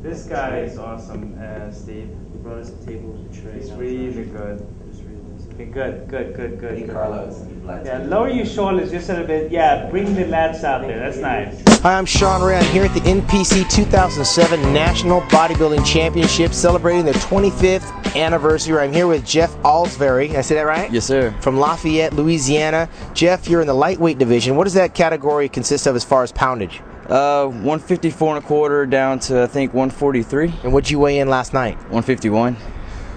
This guy is awesome, Steve. He brought us a table with a tray. It's really good. Okay, good. Hey, Carlos. Yeah, lower your shoulders just a little bit. Yeah, bring the lats out there. That's nice. Hi, I'm Sean Ray. I'm here at the NPC 2007 National Bodybuilding Championship celebrating their 25th anniversary. I'm here with Jeff Olcsvary. Did I say that right? Yes, sir. From Lafayette, Louisiana. Jeff, you're in the lightweight division. What does that category consist of as far as poundage? 154 and a quarter down to, I think, 143. And what'd you weigh in last night? 151.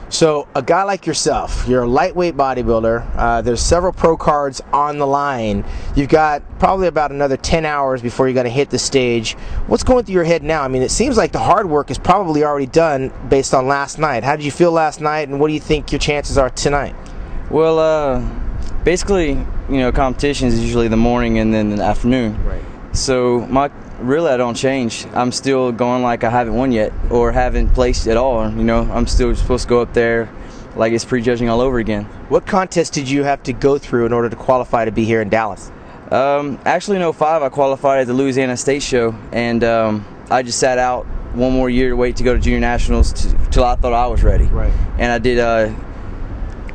So a guy like yourself, you're a lightweight bodybuilder. There's several pro cards on the line. You've got probably about another 10 hours before you're going to hit the stage. What's going through your head now? I mean, it seems like the hard work is probably already done based on last night. How did you feel last night, and what do you think your chances are tonight? Well, basically, you know, competition is usually the morning and then the afternoon. Right. So really, I don't change. I'm still going like I haven't won yet or haven't placed at all. You know, I'm still supposed to go up there like it's prejudging all over again. What contest did you have to go through in order to qualify to be here in Dallas? Actually, in 05, I qualified at the Louisiana State Show, and I just sat out one more year to wait to go to Junior Nationals till I thought I was ready. Right. And I did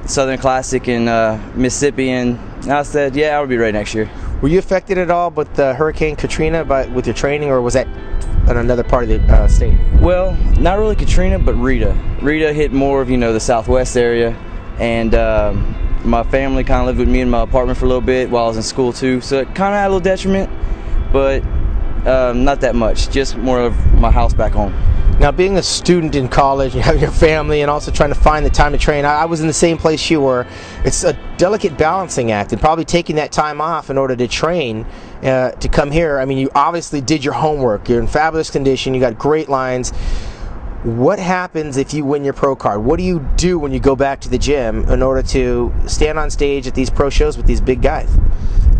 Southern Classic in Mississippi, and I said, yeah, I'll be ready next year. Were you affected at all with Hurricane Katrina with your training, or was that in another part of the state? Well, not really Katrina, but Rita. Rita hit more of, you know, the southwest area, and my family kind of lived with me in my apartment for a little bit while I was in school too, so it kind of had a little detriment, but not that much, just more of my house back home. Now, being a student in college, you have your family, and also trying to find the time to train, I was in the same place you were. It's a delicate balancing act, and probably taking that time off in order to train to come here. I mean, you obviously did your homework. You're in fabulous condition. You got great lines. What happens if you win your pro card? What do you do when you go back to the gym in order to stand on stage at these pro shows with these big guys?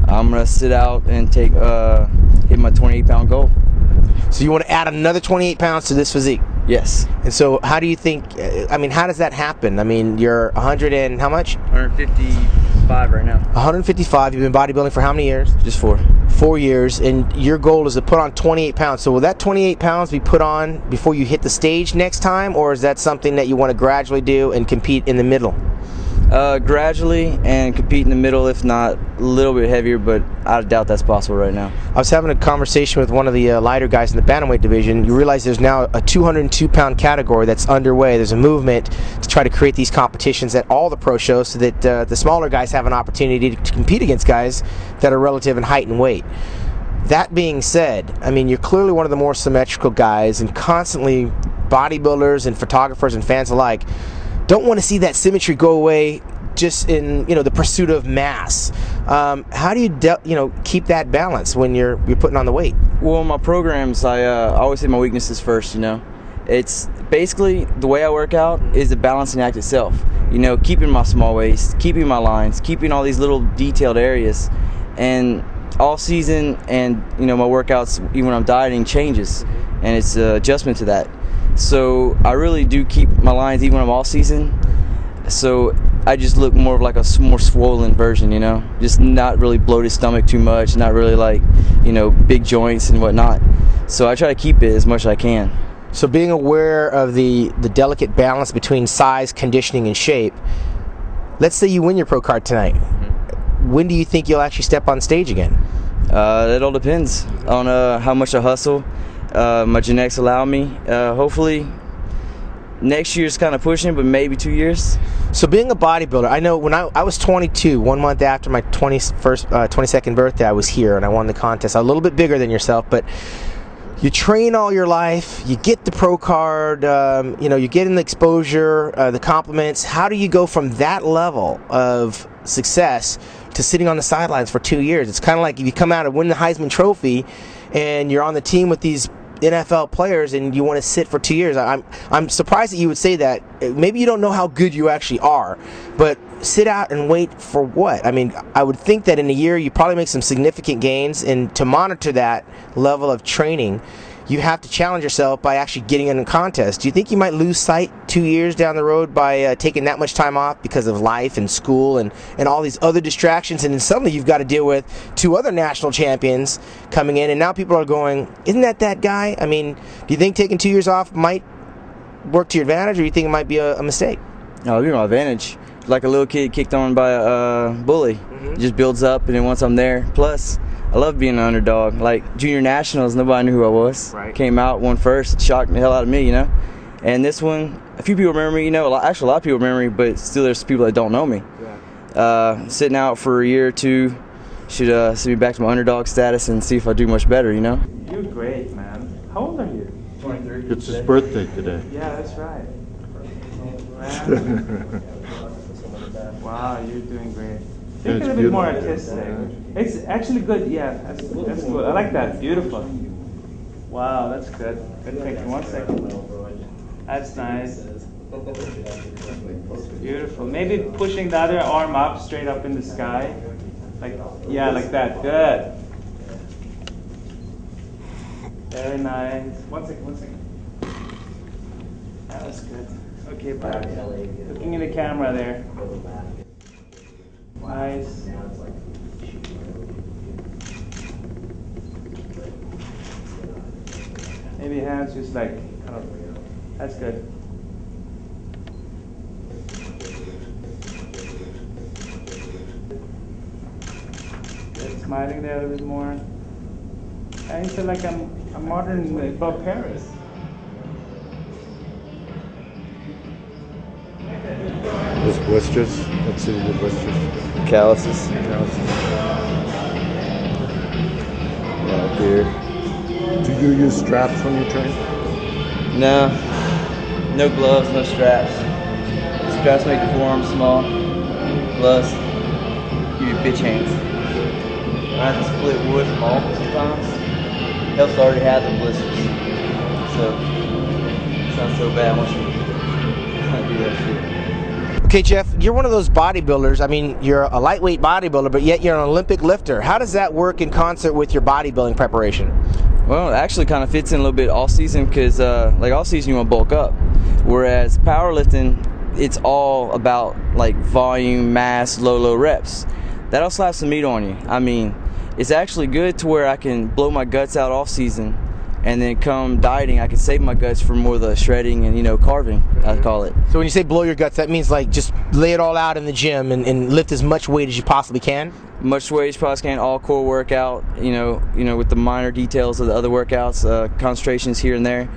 I'm going to sit out and hit my 28-pound goal. So you want to add another 28 pounds to this physique? Yes. And so how do you think, I mean, how does that happen? I mean, you're 100 and how much? 155 right now. 155. You've been bodybuilding for how many years? Just 4. 4 years, and your goal is to put on 28 pounds. So will that 28 pounds be put on before you hit the stage next time, or is that something that you want to gradually do and compete in the middle? Gradually and compete in the middle, if not a little bit heavier, but I doubt that's possible right now. I was having a conversation with one of the lighter guys in the bantamweight division. You realize there's now a 202-pound category that's underway. There's a movement to try to create these competitions at all the pro shows so that the smaller guys have an opportunity to compete against guys that are relative in height and weight. That being said, I mean, you're clearly one of the more symmetrical guys, and constantly bodybuilders and photographers and fans alike don't want to see that symmetry go away just in, you know, the pursuit of mass. How do you keep that balance when you're putting on the weight? Well, in my programs, I always hit my weaknesses first. You know, it's basically the way I work out is the balancing act itself. You know, keeping my small waist, keeping my lines, keeping all these little detailed areas, and all season and, you know, my workouts, even when I'm dieting, changes, and it's an adjustment to that. So I really do keep my lines even when I'm off season. So I just look more of like a more swollen version, you know, just not really bloated stomach too much, not really like, you know, big joints and whatnot. So I try to keep it as much as I can. So being aware of the delicate balance between size, conditioning, and shape, let's say you win your pro card tonight. When do you think you'll actually step on stage again? It all depends on how much I hustle. My genetics allow me. Hopefully next year's kind of pushing, but maybe 2 years. So being a bodybuilder, I know when I was 22, 1 month after my 22nd birthday, I was here and I won the contest. I'm a little bit bigger than yourself, but you train all your life, you get the pro card, you know, you get in the exposure, the compliments. How do you go from that level of success to sitting on the sidelines for 2 years? It's kind of like if you come out and win the Heisman Trophy and you're on the team with these NFL players and you want to sit for 2 years. I'm surprised that you would say that. Maybe you don't know how good you actually are, but sit out and wait for what? I mean, I would think that in a year you probably make some significant gains, and to monitor that level of training, you have to challenge yourself by actually getting in a contest. Do you think you might lose sight 2 years down the road by taking that much time off because of life and school and all these other distractions, and then suddenly you've got to deal with 2 other national champions coming in, and now people are going, isn't that guy? I mean, do you think taking 2 years off might work to your advantage, or do you think it might be a mistake? No, it'll be my advantage. Like a little kid kicked on by a bully. It just builds up, and then once I'm there, plus I love being an underdog. Like junior nationals, nobody knew who I was. Right. Came out, won first, shocked the hell out of me, you know. And this one, a few people remember me, you know. Actually, a lot of people remember me, but still, there's people that don't know me. Yeah. Sitting out for a year or two should send me back to my underdog status and see if I do much better, you know. You're great, man. How old are you? 23. It's his birthday today. Yeah, that's right. Wow, you're doing great. Think a little bit more artistic. It's actually good. Yeah, that's good. I like that. Beautiful. Wow, that's good. Good picture. 1 second. That's nice. Beautiful. Maybe pushing the other arm up, straight up in the sky. Like, yeah, like that. Good. Very nice. 1 second. That was good. Okay, back. Looking in the camera there. Nice. Maybe hands just like, that's good. Good. Smiling there a little bit more. I feel like I'm modern Bob Paris. Those blisters. Let's see the blisters. Calluses. Yeah, here. Do you use straps when you train? No. No gloves, no straps. Straps make the forearms small. Gloves give you bitch hands. I have to split wood from all sometimes. Helps to already have the blisters. So it's not so bad once you do that shit. Okay, Jeff, you're one of those bodybuilders. I mean, you're a lightweight bodybuilder, but yet you're an Olympic lifter. How does that work in concert with your bodybuilding preparation? Well, it actually kind of fits in a little bit all season because, like all season, you want to bulk up. Whereas powerlifting, it's all about like volume, mass, low reps. That'll slap some meat on you. I mean, it's actually good to where I can blow my guts out off season, and then come dieting, I can save my guts for more of the shredding and, you know, carving, I call it. So when you say blow your guts, that means like just lay it all out in the gym and lift as much weight as you possibly can? Much weight as you possibly can, all core workout, you know, with the minor details of the other workouts, concentrations here and there.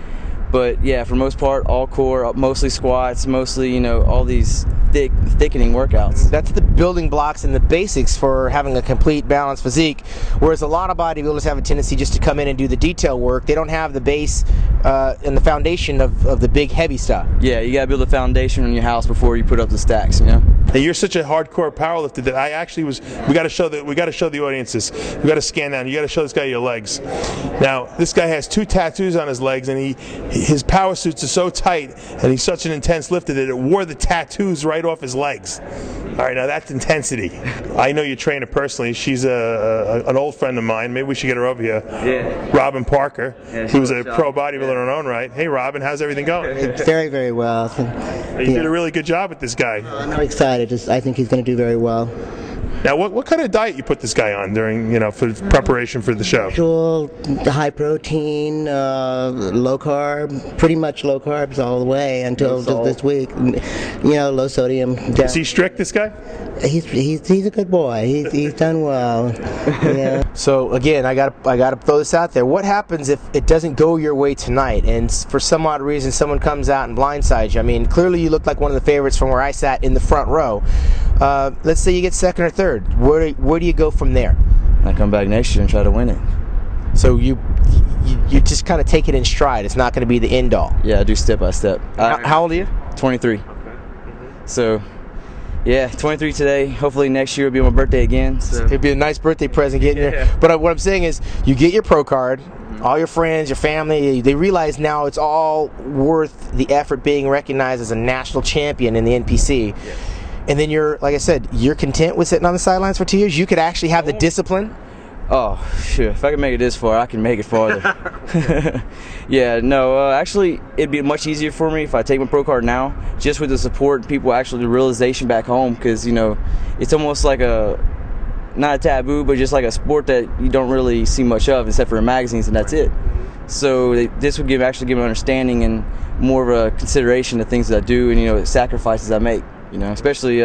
But yeah, for the most part, all core, mostly squats, mostly, you know, all these thickening workouts. That's the building blocks and the basics for having a complete balanced physique, whereas a lot of bodybuilders have a tendency just to come in and do the detail work. They don't have the base and the foundation of the big heavy stuff. Yeah, you gotta build a foundation in your house before you put up the stacks, you know? Hey, you're such a hardcore powerlifter that I actually was. We got to show the audiences. We got to scan down. You got to show this guy your legs. Now, this guy has 2 tattoos on his legs, and his power suits are so tight, and he's such an intense lifter that it wore the tattoos right off his legs. All right, now that's intensity. I know your trainer personally. She's an old friend of mine. Maybe we should get her over here. Yeah. Robin Parker, yeah, who's a pro bodybuilder in her own right. Hey, Robin, how's everything going? Very, very well. You did a really good job with this guy. I'm excited. I think he's going to do very well. Now, what kind of diet you put this guy on during, for preparation for the show? Usual high protein, low carb, pretty much low carbs all the way until this week. Low sodium. Is he strict, this guy? He's a good boy. He's done well. Yeah. So again, I gotta throw this out there. What happens if it doesn't go your way tonight, and for some odd reason someone comes out and blindsides you? I mean, clearly you look like one of the favorites from where I sat in the front row. Let's say you get second or third. Where do you go from there? I come back next year and try to win it. So you just kind of take it in stride. It's not going to be the end all. Yeah, I do step by step. How old are you? 23. Okay. So, yeah, 23 today. Hopefully next year will be my birthday again. So. It'd be a nice birthday present getting there. But what I'm saying is, you get your pro card. All your friends, your family, they realize now it's all worth the effort being recognized as a national champion in the NPC. And then you're, like I said, you're content with sitting on the sidelines for 2 years? You could actually have the discipline? Oh, shoot. If I can make it this far, I can make it farther. Yeah, no, actually, it'd be much easier for me if I take my pro card now, just with the support and people, actually, the realization back home, because, you know, it's almost like not a taboo, but just like a sport that you don't really see much of, except for in magazines, and that's it. So this would actually give an understanding and more of a consideration to things that I do and, you know, sacrifices I make. You know, especially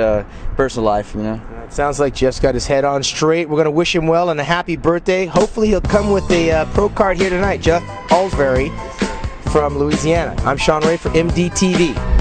personal life, you know. It sounds like Jeff's got his head on straight. We're going to wish him well and a happy birthday. Hopefully he'll come with a pro card here tonight. Jeff Olcsvary from Louisiana. I'm Sean Ray for MDTV.